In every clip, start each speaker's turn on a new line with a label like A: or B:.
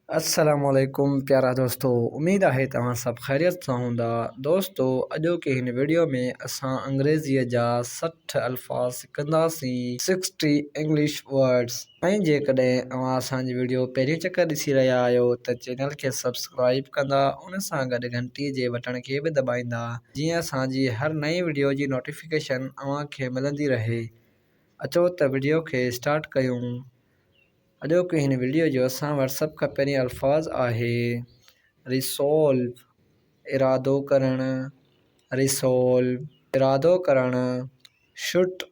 A: अस्सलामुअलैकुम प्यारा दोस्तों, उम्मीद है तव्हां सब ख़ैरियत सां हूंदा। दोस्तों, अॼो के हिन वीडियो में असां अंग्रेज़ीअ जा 60 अल्फाज सिखंदासीं, 60 इंग्लिश वर्ड्स। ऐं जेकॾहिं अव्हां असांजी वीडियो पहिरीं चकर ॾिसी रहिया आहियो त चैनल खे सब्सक्राइब कंदा, उन सां गॾु घंटी जे बटण खे बि दॿाईंदा, जीअं असांजी हर नई वीडियो जी नोटिफिकेशन अव्हां खे मिलंदी रहे। अचो त वीडियो खे स्टार्ट कयूं। अॼो के हिन वीडियो जो असां वटि सभ खां पहिरीं अल्फाज़ आहे रिसोल्व, इरादो करणु। रिसोल्व इरादो करणु। शुट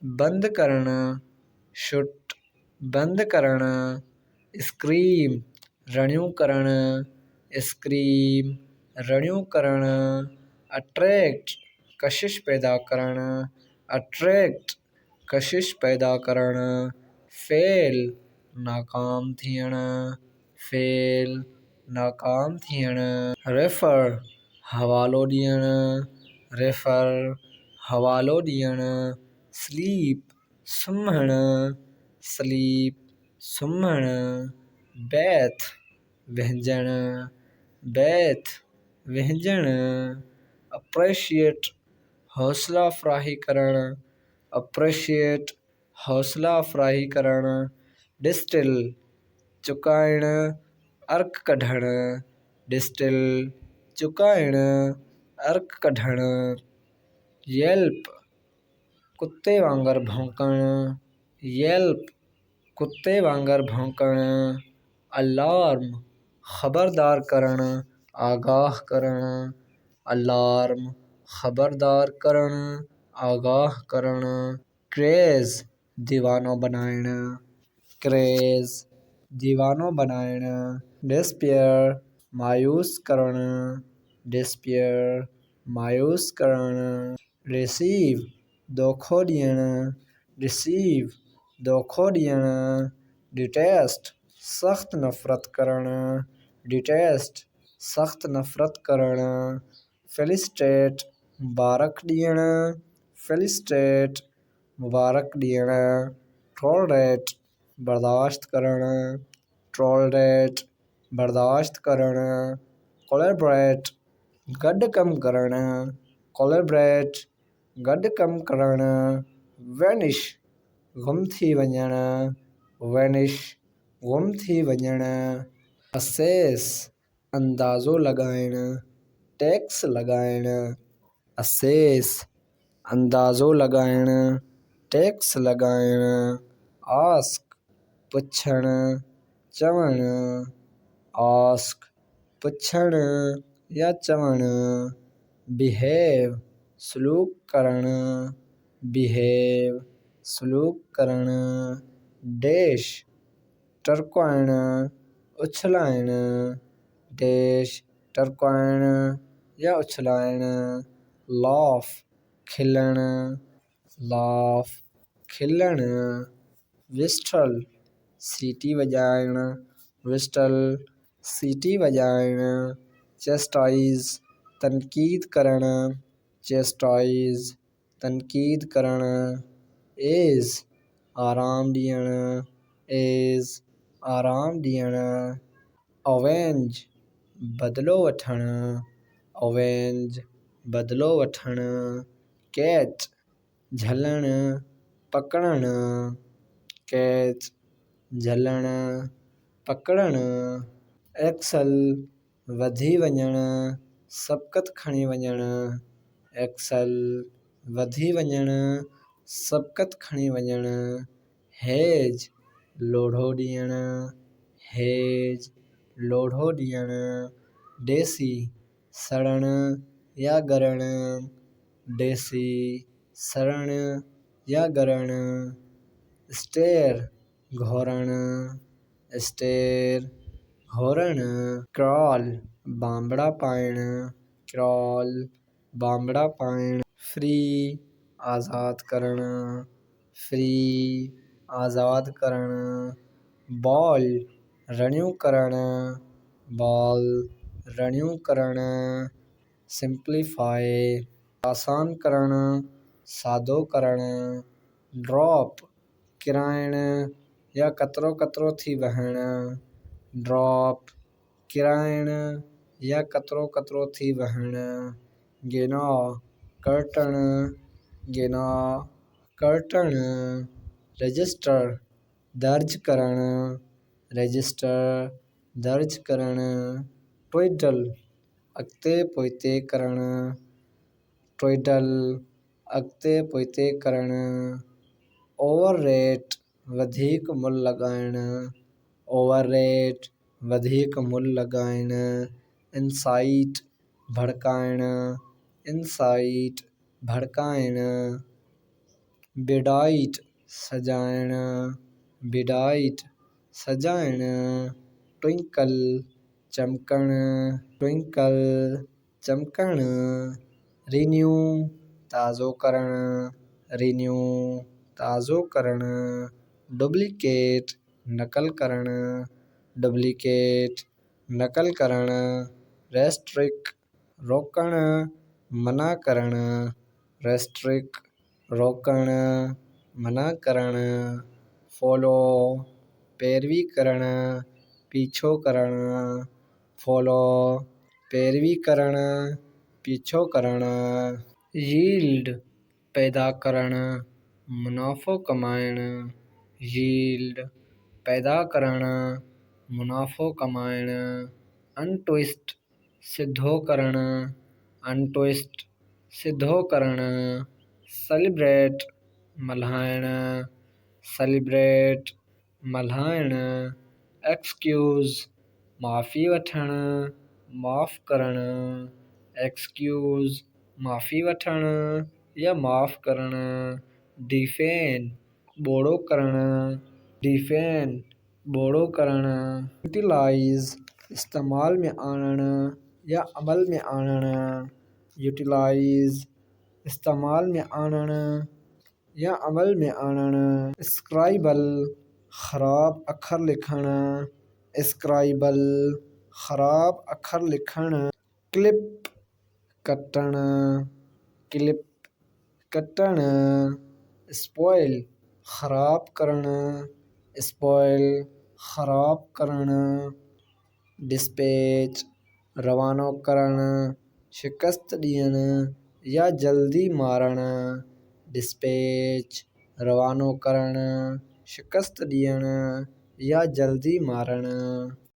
A: बंदि करणु। शुट बंदि करणु। स्क्रीम रड़ियूं करणु। स्क्रीम रड़ियूं करणु। अट्रैक्ट कशिश पैदा करणु। अट्रैक्ट कशिश पैदा करणु। फेल नाकाम थियणु। फेल नाकाम थियणु। रेफर हवालो ॾियणु। रेफर हवालो ॾियणु। स्लीप सुम्हणु। स्लीप सुम्हणु। बैथ विहंजणु। बैथ विहंजणु। अप्रेशिएट हौसला अफ़राही करणु। अप्रेशिएट हौसला अफ़राही करणु। डिस्टिल चुकाइणु, अर्क कढणु। डिस्टिल चुकाइणु, अर्क कढणु। येल्प कुते वांगुरु भौंकणु। येल्प कुते वांगुरु भौंकणु। अलार्म ख़बरदार करणु, आगाह करणु। अलार्म ख़बरदार करणु, आगाह करणु। क्रेज़ दीवानो बणाइणु। क्रेज़ दीवानो बणाइणु। डिस्पेयर मायूस करणु। डिस्पेयर मायूस करणु। रिसीव दोखो ॾियणु। रिसीव दोखो ॾियणु। डिटेस्ट सख़्त नफ़रत करणु। डिटेस्ट सख़्त नफ़रत करणु। फेलिसिटेट मुबारक ॾियणु। फेलिसिटेट मुबारक ॾियणु। टॉलरेट बर्दाश्त करणु। टॉलरेट बर्दाश्त करणु। कोलैबोरेट गॾु कमु करणु। कोलैबोरेट गॾु कमु करणु। वेनिश गुम थी वञणु। वेनिश गुम थी वञणु। असेस अंदाज़ो लॻाइणु। टैक्स लॻाइणु। असेस अंदाज़ो लॻाइणु। टैक्स लॻाइणु। आस्क पुछणु, चवणु। आस्क पुछणु या चवणु। बिहेव सलूक करणु। बिहेव सलूक करणु। डैश टरकाइणु, उछलाइणु। डैश टरकाइणु या उछलाइणु। लाफ खिलणु। लाफ खिलणु। विस्टल सीटी वॼाइणु। विस्टल सीटी वॼाइणु। चेस्टाइज़ तनक़ीद करणु। चेस्टाइज़ तनक़ीद करणु। एज़ आराम ॾियणु। एज़ आराम ॾियणु। अवेंज बदिलो वठणु। अवेंज बदिलो वठणु। कैच झलणु, पकड़णु। कैच झलणु, पकड़णु। एक्सल वधी वञणु, सबक़त खणी वञणु। एक्सल वधी वञणु, सबक़त खणी वञणु। हेज लोढ़ो ॾियणु। हेज लोढ़ो ॾियणु। देसी सड़णु या ॻरणु। देसी सड़णु या ॻरणु। स्टेर घोरणु। स्टेर घोरणु। क्रॉल बांबड़ा पाइणु। क्रॉल बांबड़ा पाइणु। फ्री आज़ाद करणु। फ्री आज़ाद करणु। बॉल रड़ियूं करणु। बॉल रड़ियूं करणु। सिंप्लीफाई आसान करणु, सादो करणु। ड्रॉप किराइणु या कतरो कतरो थी वहणु। ड्रॉप किराइण या कतरो कतरो थी वहण। गिनो कर्टण गिनो कर्टण। रजिस्टर दर्ज करण रजिस्टर दर्ज करण। ट्विडल अॻिते पोइते करण ट्विडल अॻिते पोइते करण। ओवररेट वधीक मुल्ह लॻाइण ओवररेट वधीक मुल्ह लॻाइण। Insight भड़काइण insight भड़काइण। बिडाइट सजाइण बिडाइट सजाइण। ट्विंकल चमकण ट्विंकल चमकण। रिन्यू ताज़ो करण रिन्यू ताज़ो करण। डुप्लीकेट नक़ल करण डुप्लीकेट नक़ल करण। रेस्ट्रिक्ट रोकण मना करण रेस्ट्रिक्ट रोकण मना करण। फॉलो पैरवी करण पीछो करण फॉलो पैरवी करण पीछो करण। यील्ड पैदा करण मुनाफ़ो कमाइण यील्ड पैदा करण मुनाफ़ो कमाइण। अनट्विस्ट सिधो करण अनट्विस्ट सिधो करण। सेलिब्रेट मल्हाइण सेलिब्रेट मल्हाइण। एक्सक्यूज़ माफ़ी वठण माफ़ करण एक्सक्यूज़ माफ़ी वठण या माफ़ करण। डिफेन ॿोड़ो करण डिफेन ॿोड़ो करण। यूटिलाइज़ इस्तेमाल में आणण या अमल में आणण यूटिलाइज़ इस्तेमाल में आणण या अमल में आणण। स्क्राइबल ख़राब अखर लिखण स्क्राइबल ख़राब अखर लिखण। क्लिप कटण क्लिप कटण। स्पॉइल ख़राब करण स्पॉइल ख़राब करण। डिस्पैच रवानो करण शिकस्त ॾियण या जल्दी मारण डिस्पैच रवानो करण शिकस्त ॾियण या जल्दी मारण।